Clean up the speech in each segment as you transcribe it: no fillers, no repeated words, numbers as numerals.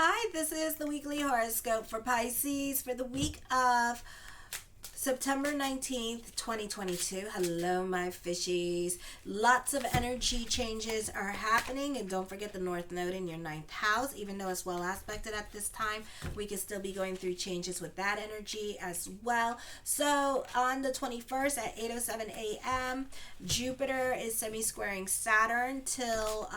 Hi, this is the weekly horoscope for Pisces for the week of September 19th, 2022. Hello, my fishies. Lots of energy changes are happening, and don't forget the North Node in your ninth house. Even though it's well aspected at this time, we can still be going through changes with that energy as well. So on the 21st at 8:07 a.m., Jupiter is semi-squaring Saturn till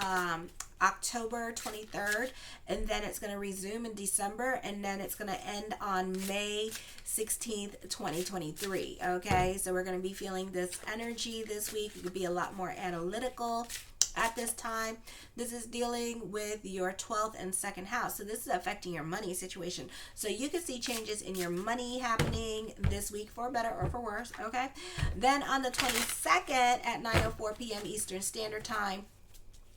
October 23rd, and then it's going to resume in December, and then it's going to end on May 16th, 2023. Okay, so we're going to be feeling this energy this week. You could be a lot more analytical at this time. This is dealing with your 12th and second house, so this is affecting your money situation. So you can see changes in your money happening this week, for better or for worse. Okay, then on the 22nd at 9:04 p.m. Eastern Standard Time,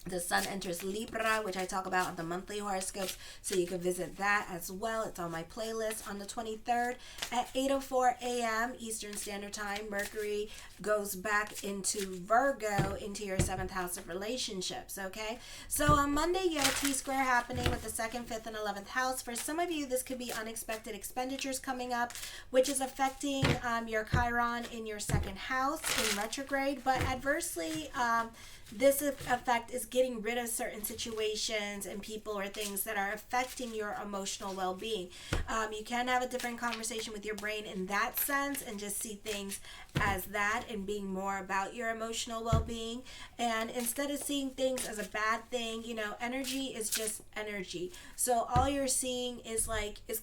the sun enters Libra, which I talk about on the monthly horoscopes, so you can visit that as well. It's on my playlist. On the 23rd at 8:04 a.m. Eastern Standard Time, Mercury goes back into Virgo, into your 7th house of relationships, okay? So on Monday, you have a T-square happening with the 2nd, 5th, and 11th house. For some of you, this could be unexpected expenditures coming up, which is affecting your Chiron in your 2nd house in retrograde, but adversely, this effect is getting rid of certain situations and people or things that are affecting your emotional well-being. You can have a different conversation with your brain in that sense and just see things as that and being more about your emotional well-being. And instead of seeing things as a bad thing, energy is just energy. So all you're seeing is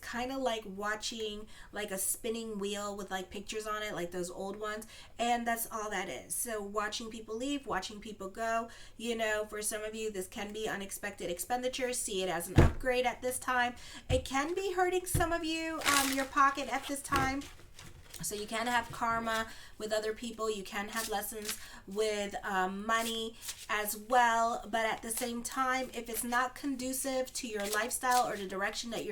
kind of like watching like a spinning wheel with like pictures on it, like those old ones. And that's all that is. So watching people leave, watching people go, for some of you, this can be unexpected expenditures. See it as an upgrade at this time. It can be hurting some of you, your pocket at this time. So you can have karma with other people. You can have lessons with money as well. But at the same time, if it's not conducive to your lifestyle or the direction that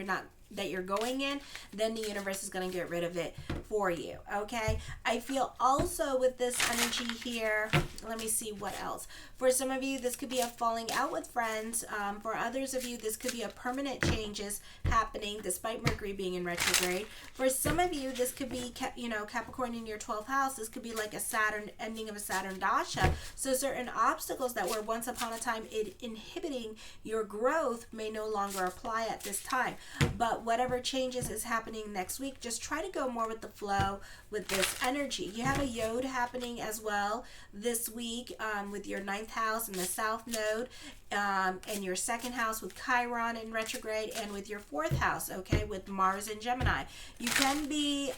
you're going in, then the universe is going to get rid of it for you. Okay, I feel also with this energy here, let me see what else. For some of you, this could be a falling out with friends. For others of you, this could be a permanent changes happening despite Mercury being in retrograde. For some of you, this could be Capricorn in your 12th house. This could be like a Saturn ending of a Saturn dasha. So certain obstacles that were once upon a time inhibiting your growth may no longer apply at this time. But whatever changes is happening next week, just try to go more with the flow with this energy. You have a Yod happening as well this week with your 9th house and the South Node, and your 2nd house with Chiron in retrograde, and with your 4th house, okay, with Mars and Gemini. You can be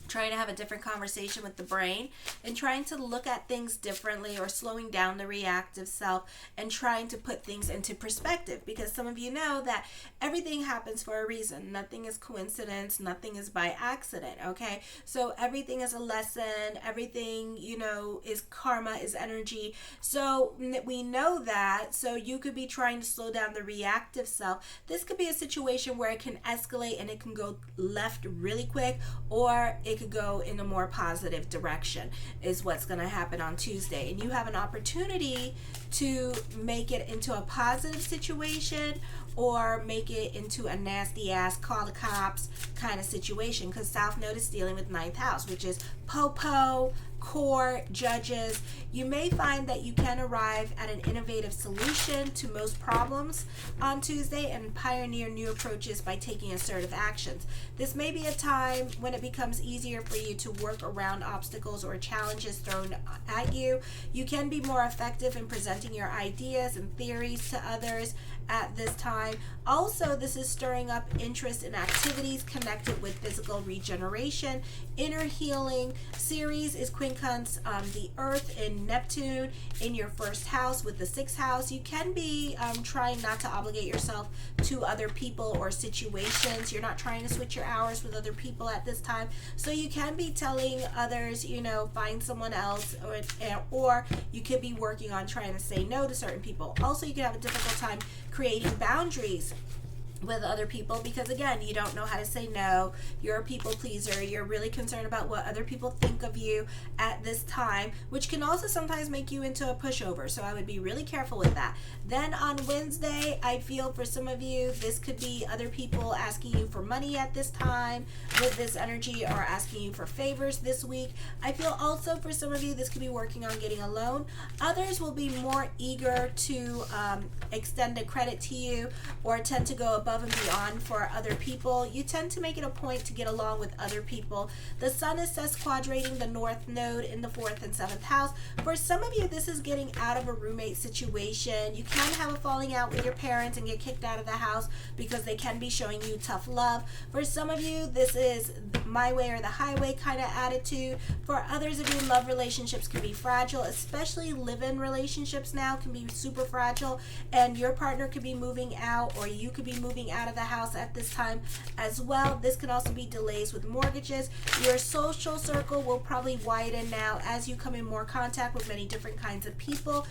trying to have a different conversation with the brain and trying to look at things differently, or slowing down the reactive self and trying to put things into perspective, because some of you know that everything happens for a reason. Nothing is coincidence, nothing is by accident, okay? So everything is a lesson, everything, is karma, is energy. So we know that, so you could be trying to slow down the reactive self. This could be a situation where it can escalate and it can go left really quick, or it could go in a more positive direction, is what's going to happen on Tuesday. And you have an opportunity to make it into a positive situation, or make it into a nasty ass call the cops kind of situation, because South Node is dealing with 9th house, which is popo, court, judges. You may find that you can arrive at an innovative solution to most problems on Tuesday and pioneer new approaches by taking assertive actions. This may be a time when it becomes easier for you to work around obstacles or challenges thrown at you. You can be more effective in presenting your ideas and theories to others at this time. Also, this is stirring up interest in activities connected with physical regeneration, inner healing. Ceres is quincunx the Earth in Neptune in your 1st house with the 6th house. You can be trying not to obligate yourself to other people or situations. You're not trying to switch your hours with other people at this time. So you can be telling others, find someone else, or you could be working on trying to say no to certain people. Also, you could have a difficult time creating boundaries with other people, because again, you don't know how to say no. You're a people pleaser. You're really concerned about what other people think of you at this time, which can also sometimes make you into a pushover. So I would be really careful with that. Then on Wednesday, I feel for some of you, this could be other people asking you for money at this time with this energy, or asking you for favors this week. I feel also for some of you, this could be working on getting a loan. Others will be more eager to extend a credit to you, or tend to go above and beyond for other people. You tend to make it a point to get along with other people. The sun is sesquadrating the north node in the 4th and 7th house. For some of you, this is getting out of a roommate situation. You can have a falling out with your parents and get kicked out of the house because they can be showing you tough love. For some of you, this is my way or the highway kind of attitude. For others of you, love relationships can be fragile, especially live-in relationships now can be super fragile, and your partner could be moving out, or you could be moving out of the house at this time as well. This can also be delays with mortgages. Your social circle will probably widen now as you come in more contact with many different kinds of people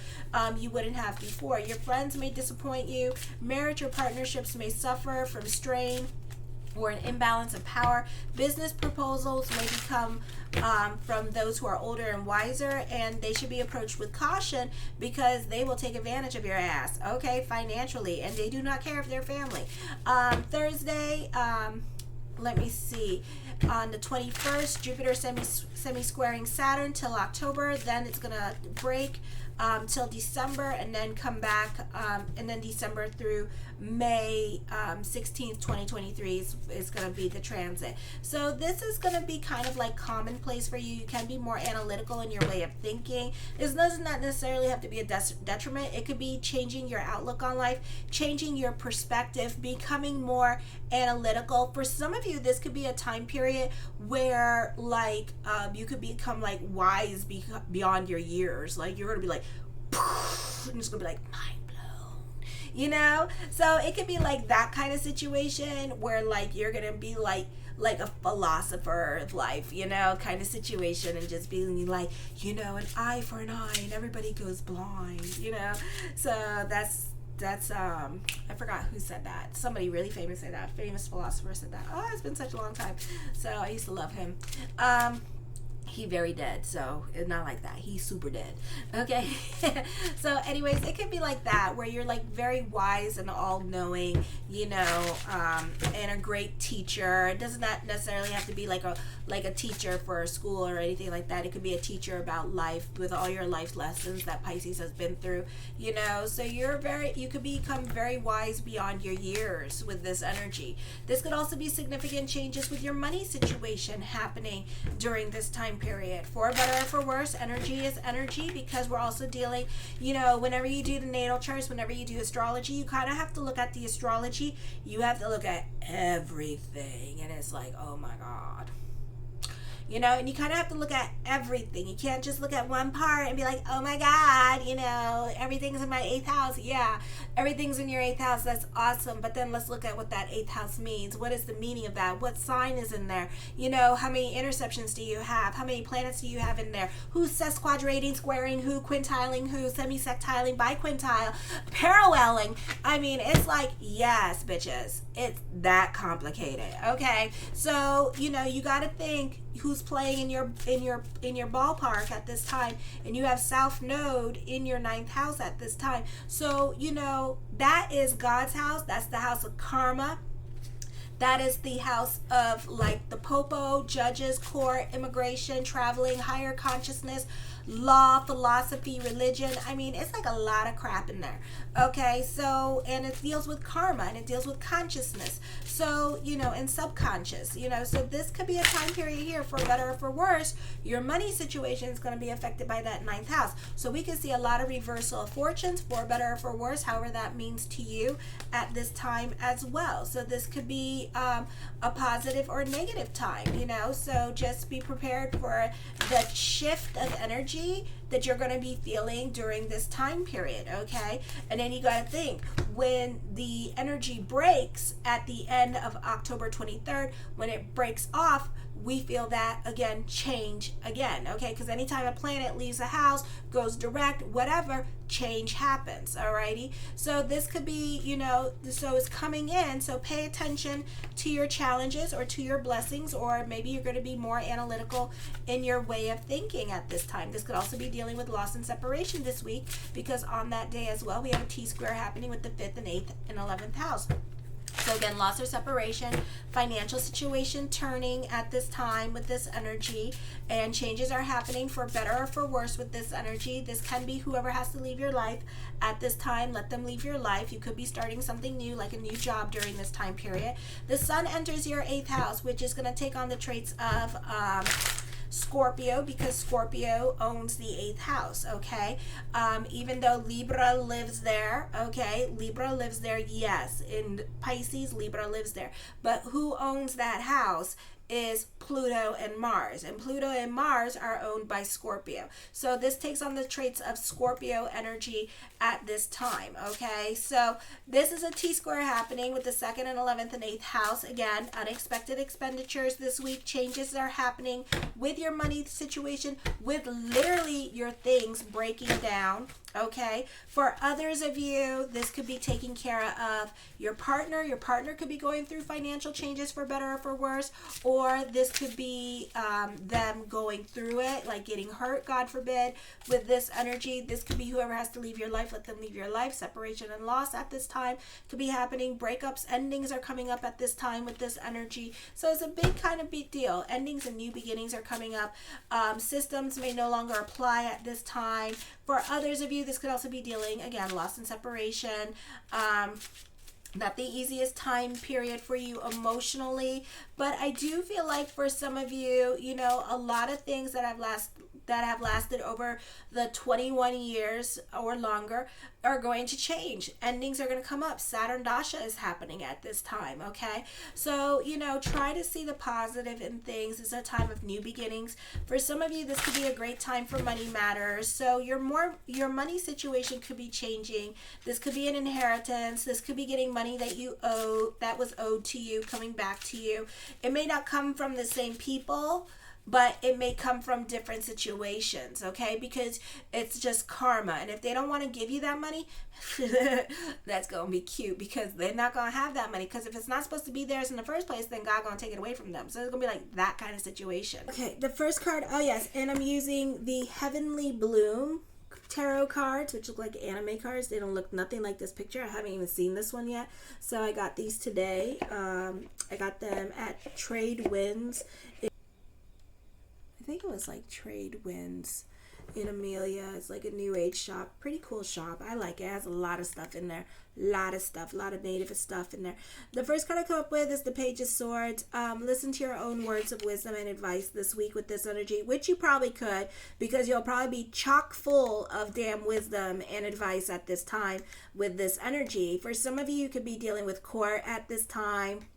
you wouldn't have before. Your friends may disappoint you. Marriage or partnerships may suffer from strain or an imbalance of power. Business proposals may become from those who are older and wiser, and they should be approached with caution because they will take advantage of your ass, okay, financially, and they do not care if they're family. Thursday, let me see, on the 21st, Jupiter semi-squaring Saturn till October. Then it's going to break till December, and then come back, and then December through May 16th, 2023 is going to be the transit. So this is going to be kind of like commonplace for you. You can be more analytical in your way of thinking. This does not necessarily have to be a detriment. It could be changing your outlook on life, changing your perspective, becoming more analytical. For some of you, this could be a time period where like you could become like wise beyond your years. Like you're going to be like, and it's going to be like mind blown, you know? So it could be like that kind of situation where like you're going to be like a philosopher of life, you know, kind of situation, and just being like, you know, an eye for an eye and everybody goes blind, you know? So that's I forgot who said that. Somebody really famous said that. Famous philosopher said that. Oh, it's been such a long time. So I used to love him. He very dead, so it's not like that. He's super dead. Okay. So anyways, it could be like that, where you're like very wise and all-knowing, you know, and a great teacher. It does not necessarily have to be like a teacher for a school or anything like that. It could be a teacher about life, with all your life lessons that Pisces has been through, you know. So you could become very wise beyond your years with this energy. This could also be significant changes with your money situation happening during this time period. For better or for worse, energy is energy, because we're also dealing, you know, whenever you do the natal charts, whenever you do astrology, you kind of have to look at the astrology. You have to look at everything, and it's like, oh my God. You know, and you kind of have to look at everything. You can't just look at one part and be like, oh my God, you know, everything's in my 8th house. Yeah, everything's in your 8th house. That's awesome. But then let's look at what that 8th house means. What is the meaning of that? What sign is in there? You know, how many interceptions do you have? How many planets do you have in there? Who's sesquadrating, squaring who, quintiling who, semisectiling, biquintile, paralleling? I mean, it's like, yes, bitches. It's that complicated. Okay. So, you know, you got to think who's playing in your ballpark at this time, and you have South Node in your 9th house at this time. So, you know, that is God's house. That's the house of karma. That is the house of like the popo, judges, court, immigration, traveling, higher consciousness, law, philosophy, religion. I mean, it's like a lot of crap in there. Okay, so, and it deals with karma, and it deals with consciousness. So, you know, and subconscious, you know, so this could be a time period here, for better or for worse. Your money situation is going to be affected by that 9th house. So we can see a lot of reversal of fortunes, for better or for worse, however that means to you at this time as well. So this could be a positive or negative time, you know, so just be prepared for the shift of energy that you're going to be feeling during this time period, okay? And then you got to think, when the energy breaks at the end of October 23rd, when it breaks off, we feel that again, change again, okay? Because anytime a planet leaves a house, goes direct, whatever, change happens. Alrighty, so this could be, so it's coming in, so pay attention to your challenges or to your blessings, or maybe you're going to be more analytical in your way of thinking at this time. This could also be dealing with loss and separation this week, because on that day as well we have a T-square happening with the 5th and 8th and 11th house. So again, loss or separation, financial situation turning at this time with this energy, and changes are happening for better or for worse with this energy. This can be whoever has to leave your life at this time. Let them leave your life. You could be starting something new, like a new job during this time period. The sun enters your 8th house, which is going to take on the traits of Scorpio, because Scorpio owns the 8th house, okay? Even though Libra lives there, okay? Libra lives there, yes. In Pisces, Libra lives there. But who owns that house is Pluto and Mars, and Pluto and Mars are owned by Scorpio. So this takes on the traits of Scorpio energy at this time, okay? So this is a T-square happening with the 2nd and 11th and 8th house. Again, unexpected expenditures this week. Changes are happening with your money situation, with literally your things breaking down, okay? For others of you, this could be taking care of your partner. Your partner could be going through financial changes for better or for worse, or this could be them going through it, like getting hurt, God forbid, with this energy. This could be whoever has to leave your life, let them leave your life. Separation and loss at this time could be happening. Breakups, endings are coming up at this time with this energy. So it's a big kind of big deal. Endings and new beginnings are coming up. Systems may no longer apply at this time. For others of you, this could also be dealing, again, loss and separation. Not the easiest time period for you emotionally, but I do feel like for some of you, a lot of things that have lasted over the 21 years or longer are going to change. Endings are going to come up. Saturn Dasha is happening at this time, okay? So, try to see the positive in things. It's a time of new beginnings. For some of you, this could be a great time for money matters. So your money situation could be changing. This could be an inheritance. This could be getting money that was owed to you, coming back to you. It may not come from the same people, but it may come from different situations, okay? Because it's just karma. And if they don't want to give you that money, that's going to be cute, because they're not going to have that money. Because if it's not supposed to be theirs in the first place, then God's going to take it away from them. So it's going to be like that kind of situation. Okay, the first card, oh yes, and I'm using the Heavenly Bloom tarot cards, which look like anime cards. They don't look nothing like this picture. I haven't even seen this one yet. So I got these today. I got them at Trade Winds. I think it was like Trade Winds in Amelia. It's like a new age shop. Pretty cool shop. I like it. It has a lot of stuff in there. A lot of native stuff in there. The first card I come up with is the Page of Swords. Listen to your own words of wisdom and advice this week with this energy, which you probably could, because you'll probably be chock full of damn wisdom and advice at this time with this energy. For some of you, you could be dealing with court at this time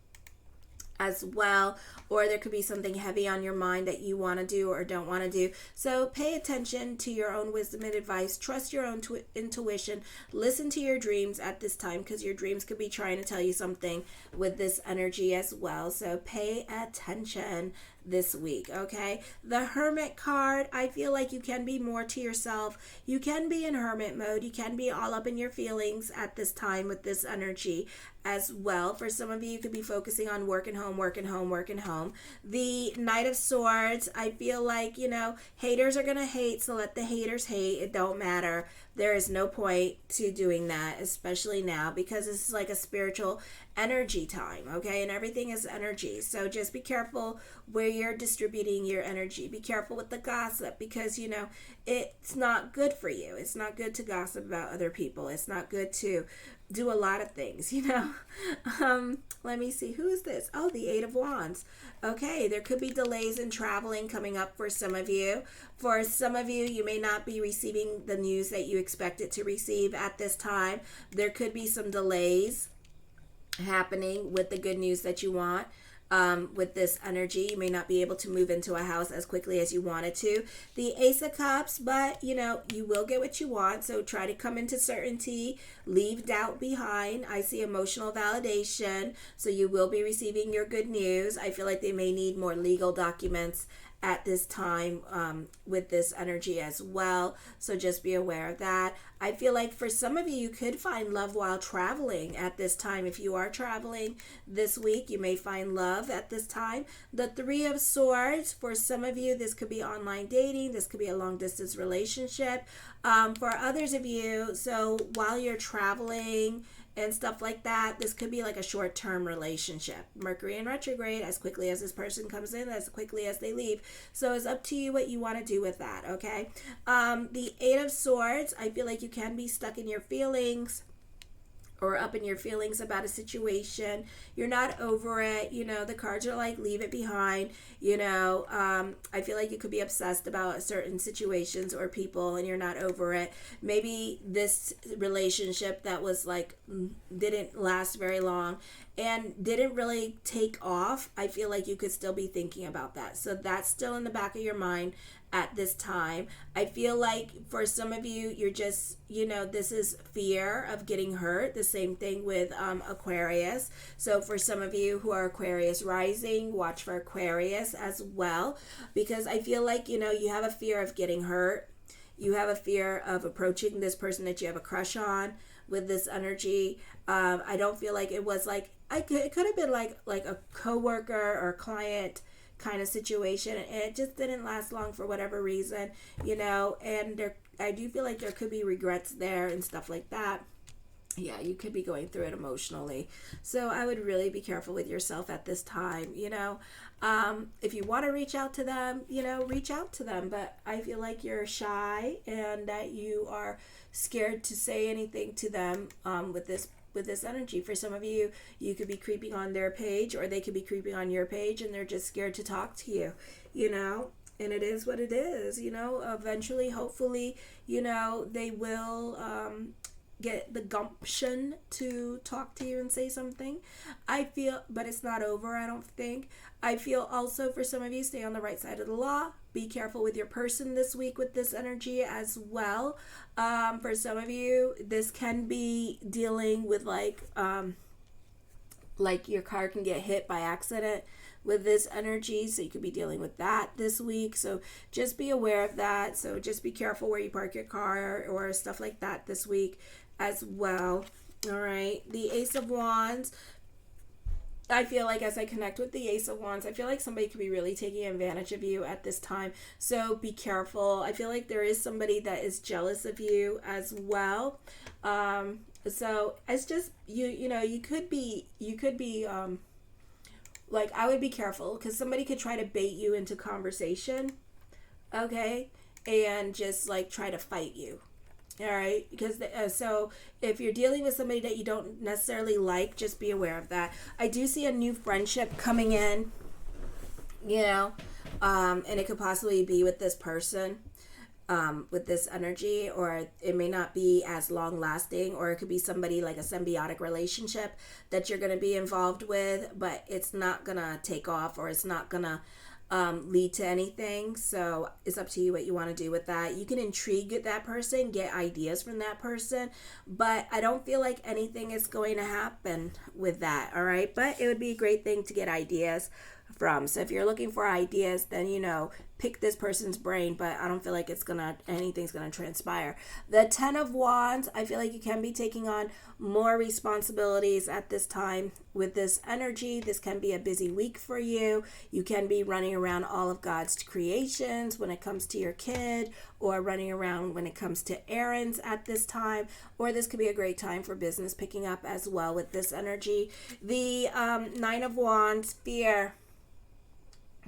as well, or there could be something heavy on your mind that you want to do or don't want to do. So pay attention to your own wisdom and advice. Trust your own intuition. Listen to your dreams at this time, because your dreams could be trying to tell you something with this energy as well. So pay attention this week, okay? The Hermit card, I feel like you can be more to yourself. You can be in hermit mode. You can be all up in your feelings at this time with this energy as well. For some of you, you could be focusing on working home. The Knight of Swords, I feel like, haters are going to hate, so let the haters hate. It don't matter. There is no point to doing that, especially now, because this is like a spiritual energy time, okay? And everything is energy. So just be careful where you're distributing your energy. Be careful with the gossip, because, it's not good for you. It's not good to gossip about other people. It's not good to do a lot of things, Let me see. Who is this? Oh, the Eight of Wands. Okay, there could be delays in traveling coming up for some of you. For some of you, you may not be receiving the news that you expected to receive at this time. There could be some delays happening with the good news that you want. with this energy. You may not be able to move into a house as quickly as you wanted to. The Ace of Cups, but you know, you will get what you want. So try to come into certainty, leave doubt behind. I see emotional validation. So you will be receiving your good news. I feel like they may need more legal documents at this time with this energy as well. So just be aware of that. I feel like for some of you, you could find love while traveling at this time. If you are traveling this week, you may find love at this time. The Three of Swords, for some of you, this could be online dating. This could be a long distance relationship. For others of you, so while you're traveling and stuff like that, this could be like a short-term relationship. Mercury in retrograde, as quickly as this person comes in, as quickly as they leave. So it's up to you what you want to do with that, okay? The Eight of Swords, I feel like you can be stuck in your feelings or up in your feelings about a situation. You're not over it. You know, the cards are like, leave it behind. You know, I feel like you could be obsessed about certain situations or people and you're not over it. Maybe this relationship that was like, didn't last very long and didn't really take off. I feel like you could still be thinking about that. So that's still in the back of your mind at this time. I feel like for some of you, you're just, you know, this is fear of getting hurt. The same thing with Aquarius. So for some of you who are Aquarius rising, watch for Aquarius as well, because I feel like, you know, you have a fear of getting hurt. You have a fear of approaching this person that you have a crush on with this energy. I don't feel like it was like, it could have been like a coworker or client kind of situation, and it just didn't last long for whatever reason, you know, and I do feel like there could be regrets there and stuff like that. Yeah, you could be going through it emotionally. So I would really be careful with yourself at this time, you know. If you want to reach out to them, you know, reach out to them. But I feel like you're shy and that you are scared to say anything to them with this energy. For some of you, you could be creeping on their page or they could be creeping on your page and they're just scared to talk to you, you know. And it is what it is, you know. Eventually, hopefully, you know, they will get the gumption to talk to you and say something. I feel, but it's not over, I don't think. I feel also for some of you, stay on the right side of the law. Be careful with your person this week with this energy as well. For some of you, this can be dealing with like your car can get hit by accident with this energy, so you could be dealing with that this week. So just be aware of that. So just be careful where you park your car or stuff like that this week as well. All right, the Ace of Wands. I feel like as I connect with the Ace of Wands, I feel like somebody could be really taking advantage of you at this time. So be careful. I feel like there is somebody that is jealous of you as well. So it's just, you know, you could be like, I would be careful because somebody could try to bait you into conversation, okay, and just like try to fight you. All right, because so if you're dealing with somebody that you don't necessarily like, just be aware of that. I do see a new friendship coming in, you know, and it could possibly be with this person, with this energy, or it may not be as long lasting, or it could be somebody like a symbiotic relationship that you're going to be involved with, but it's not going to take off, or it's not going to lead to anything. So it's up to you what you want to do with that. You can intrigue that person, get ideas from that person, but I don't feel like anything is going to happen with that. All right, but it would be a great thing to get ideas from. So if you're looking for ideas, then, you know, pick this person's brain, but I don't feel like anything's gonna transpire. The Ten of Wands, I feel like you can be taking on more responsibilities at this time with this energy. This can be a busy week for you. You can be running around all of God's creations when it comes to your kid, or running around when it comes to errands at this time, or this could be a great time for business picking up as well with this energy. The Nine of Wands, fear.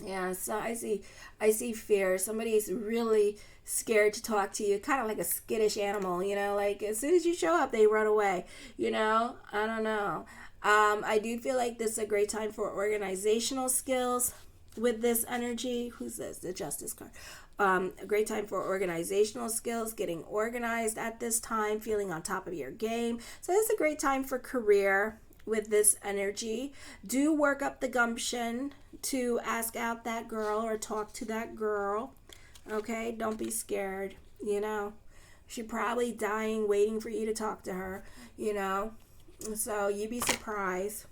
Yeah, so I see fear. Somebody's really scared to talk to you, kind of like a skittish animal, you know, like as soon as you show up, they run away, you know. I don't know. I do feel like this is a great time for organizational skills with this energy. Who's this? The Justice card. A great time for organizational skills, getting organized at this time, feeling on top of your game. So this is a great time for career with this energy. Do work up the gumption to ask out that girl or talk to that girl. Okay, don't be scared. She's probably dying waiting for you to talk to her. So you'd be surprised.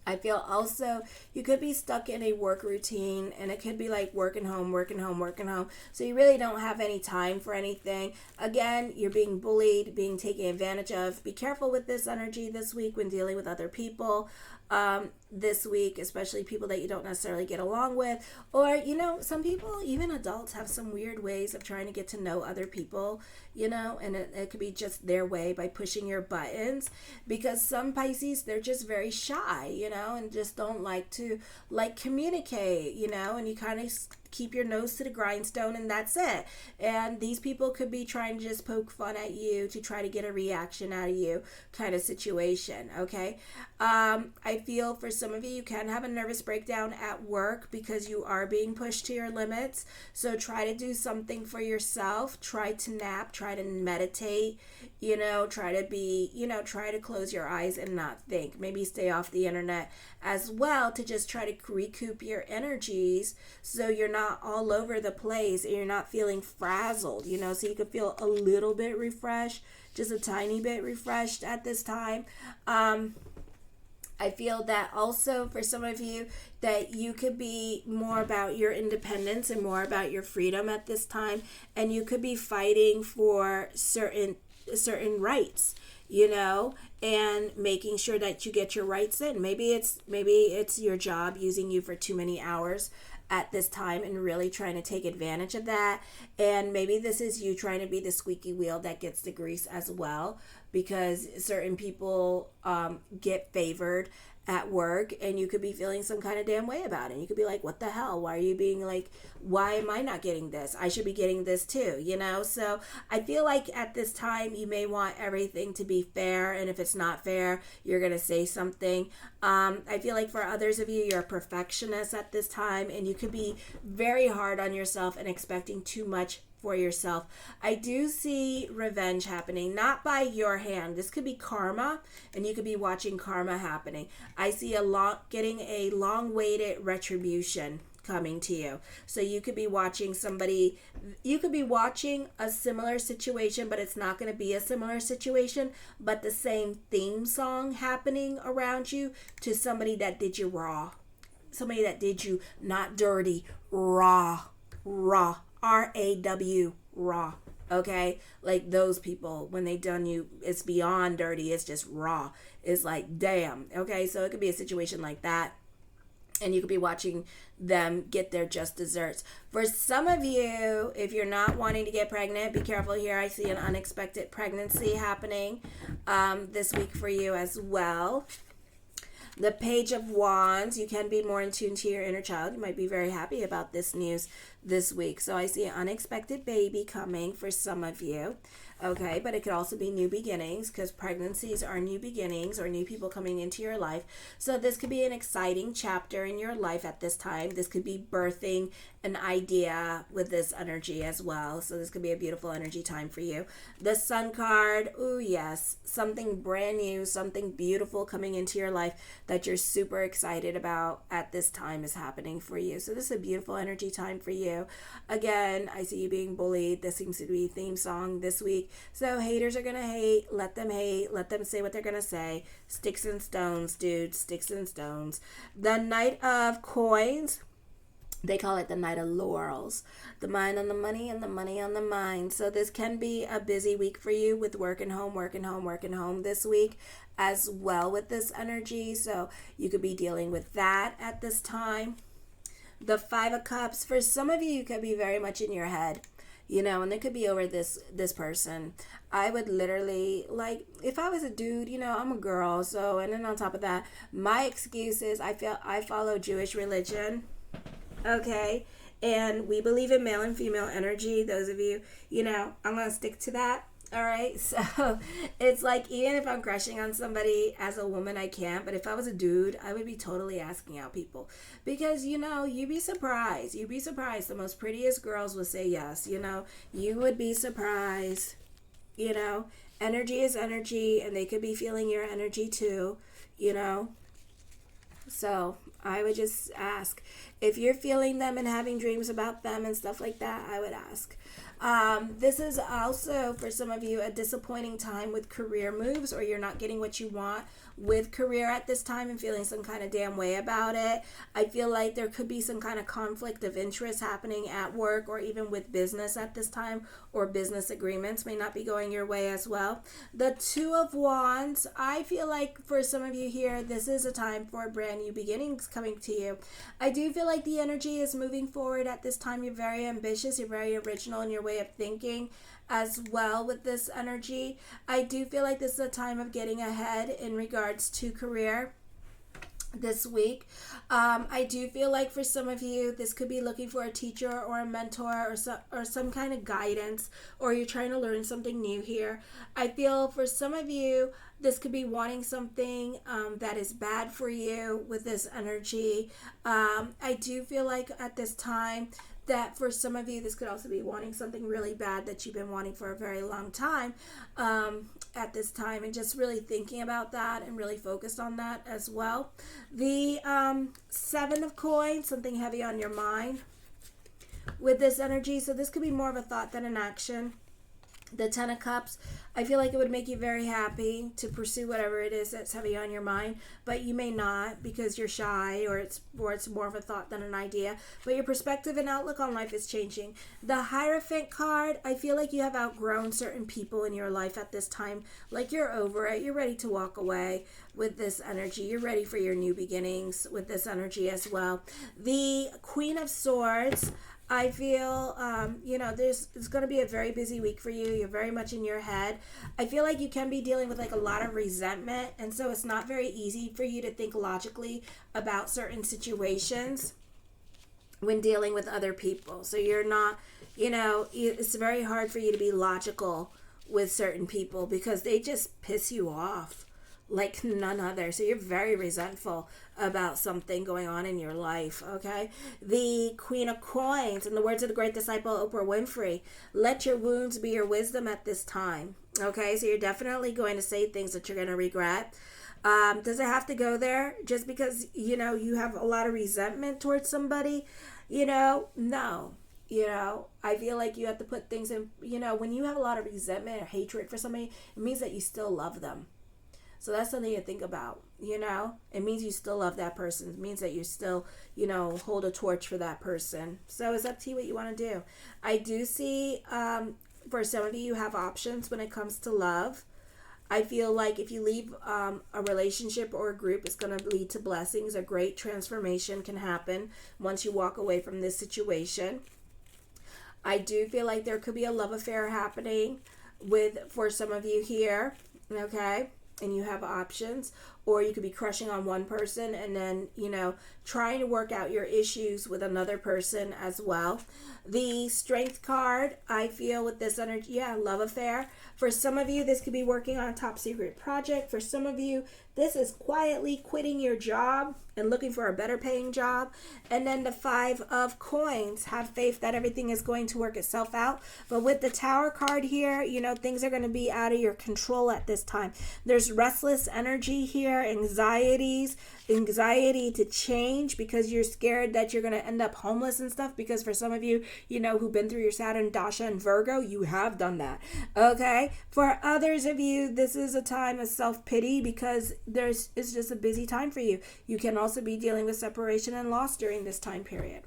I feel also you could be stuck in a work routine, and it could be like working home, working home, working home. So you really don't have any time for anything. Again, you're being bullied, being taken advantage of. Be careful with this energy this week when dealing with other people. This week, especially people that you don't necessarily get along with, or some people, even adults, have some weird ways of trying to get to know other people, and it could be just their way by pushing your buttons, because some Pisces, they're just very shy, and just don't like to communicate, and you kind of keep your nose to the grindstone, and that's it. And these people could be trying to just poke fun at you to try to get a reaction out of you, kind of situation. Okay. I feel for some of you, you can have a nervous breakdown at work because you are being pushed to your limits. So try to do something for yourself. Try to nap, try to meditate, try to close your eyes and not think. Maybe stay off the internet as well, to just try to recoup your energies so you're not all over the place and you're not feeling frazzled, so you can feel a little bit refreshed, just a tiny bit refreshed at this time. I feel that also for some of you that you could be more about your independence and more about your freedom at this time, and you could be fighting for certain rights, and making sure that you get your rights in. Maybe it's your job using you for too many hours at this time and really trying to take advantage of that. And maybe this is you trying to be the squeaky wheel that gets the grease as well, because certain people get favored at work, and you could be feeling some kind of damn way about it. You could be like, what the hell? Why are you being like, why am I not getting this? I should be getting this too, So I feel like at this time you may want everything to be fair, and if it's not fair, you're going to say something. I feel like for others of you, you're a perfectionist at this time, and you could be very hard on yourself and expecting too much for yourself. I do see revenge happening, not by your hand. This could be karma, and you could be watching karma happening. I see getting a long-awaited retribution coming to you. So you could be watching a similar situation, but it's not going to be a similar situation, but the same theme song happening around you to somebody that did you raw. Somebody that did you not dirty, raw. R-A-W, raw. Okay, like those people, when they done you, it's beyond dirty, it's just raw. It's like, damn. Okay, so it could be a situation like that, and you could be watching them get their just desserts. For some of you, if you're not wanting to get pregnant, be careful here. I see an unexpected pregnancy happening this week for you as well. The Page of Wands, you can be more in tune to your inner child. You might be very happy about this news this week. So I see an unexpected baby coming for some of you. Okay, but it could also be new beginnings, because pregnancies are new beginnings or new people coming into your life. So this could be an exciting chapter in your life at this time. This could be birthing an idea with this energy as well. So this could be a beautiful energy time for you. The Sun card, ooh yes, something brand new, something beautiful coming into your life that you're super excited about at this time is happening for you. So this is a beautiful energy time for you. Again, I see you being bullied. This seems to be a theme song this week. So haters are going to hate. Let them hate. Let them say what they're going to say. Sticks and stones, dude. Sticks and stones. The Knight of Coins. They call it the Knight of Laurels. The mind on the money and the money on the mind. So this can be a busy week for you with working home this week as well with this energy. So you could be dealing with that at this time. The Five of Cups. For some of you, you could be very much in your head. And it could be over this person. I would literally, like, if I was a dude, I'm a girl. So, and then on top of that, my excuse is I follow Jewish religion. Okay. And we believe in male and female energy. Those of you, I'm going to stick to that. All right. So it's like, even if I'm crushing on somebody as a woman, I can't. But if I was a dude, I would be totally asking out people, because, you'd be surprised. You'd be surprised. The most prettiest girls will say yes. You would be surprised. Energy is energy, and they could be feeling your energy too. you know? So I would just ask if you're feeling them and having dreams about them and stuff like that. I would ask. This is also for some of you a disappointing time with career moves, or you're not getting what you want with career at this time and feeling some kind of damn way about it. I feel like there could be some kind of conflict of interest happening at work or even with business at this time, or business agreements may not be going your way as well. The Two of Wands, I feel like for some of you here, this is a time for brand new beginnings coming to you. I do feel like the energy is moving forward at this time. You're very ambitious, you're very original in your way of thinking as well with this energy. I do feel like this is a time of getting ahead in regards to career this week. I do feel like for some of you, this could be looking for a teacher or a mentor or some kind of guidance, or you're trying to learn something new here. I feel for some of you, this could be wanting something that is bad for you with this energy. I do feel like at this time, that for some of you, this could also be wanting something really bad that you've been wanting for a very long time at this time, and just really thinking about that and really focused on that as well. The Seven of Coins, something heavy on your mind with this energy. So this could be more of a thought than an action. The Ten of Cups, I feel like it would make you very happy to pursue whatever it is that's heavy on your mind, but you may not because you're shy, or it's more of a thought than an idea. But your perspective and outlook on life is changing. The Hierophant card, I feel like you have outgrown certain people in your life at this time. Like you're over it. You're ready to walk away with this energy. You're ready for your new beginnings with this energy as well. The Queen of Swords, I feel, it's going to be a very busy week for you. You're very much in your head. I feel like you can be dealing with like a lot of resentment. And so it's not very easy for you to think logically about certain situations when dealing with other people. So you're not, it's very hard for you to be logical with certain people because they just piss you off like none other. So you're very resentful about something going on in your life, okay? The Queen of Coins, in the words of the great disciple Oprah Winfrey, let your wounds be your wisdom at this time, okay? So you're definitely going to say things that you're going to regret. Does it have to go there just because, you have a lot of resentment towards somebody? No. I feel like you have to put things in, when you have a lot of resentment or hatred for somebody, it means that you still love them. So that's something to think about, It means you still love that person. It means that you still, hold a torch for that person. So it's up to you what you want to do. I do see, for some of you have options when it comes to love. I feel like if you leave a relationship or a group, it's going to lead to blessings. A great transformation can happen once you walk away from this situation. I do feel like there could be a love affair happening for some of you here, okay? And you have options, or you could be crushing on one person and then, trying to work out your issues with another person as well. The Strength card, I feel with this energy, love affair. For some of you, this could be working on a top secret project. For some of you, this is quietly quitting your job and looking for a better paying job. And then the Five of Coins, have faith that everything is going to work itself out. But with the Tower card here, things are going to be out of your control at this time. There's restless energy here, anxiety to change because you're scared that you're going to end up homeless and stuff. Because for some of you, who've been through your Saturn, Dasha, and Virgo, you have done that. Okay. For others of you, this is a time of self-pity because it's just a busy time for you. You can also be dealing with separation and loss during this time period.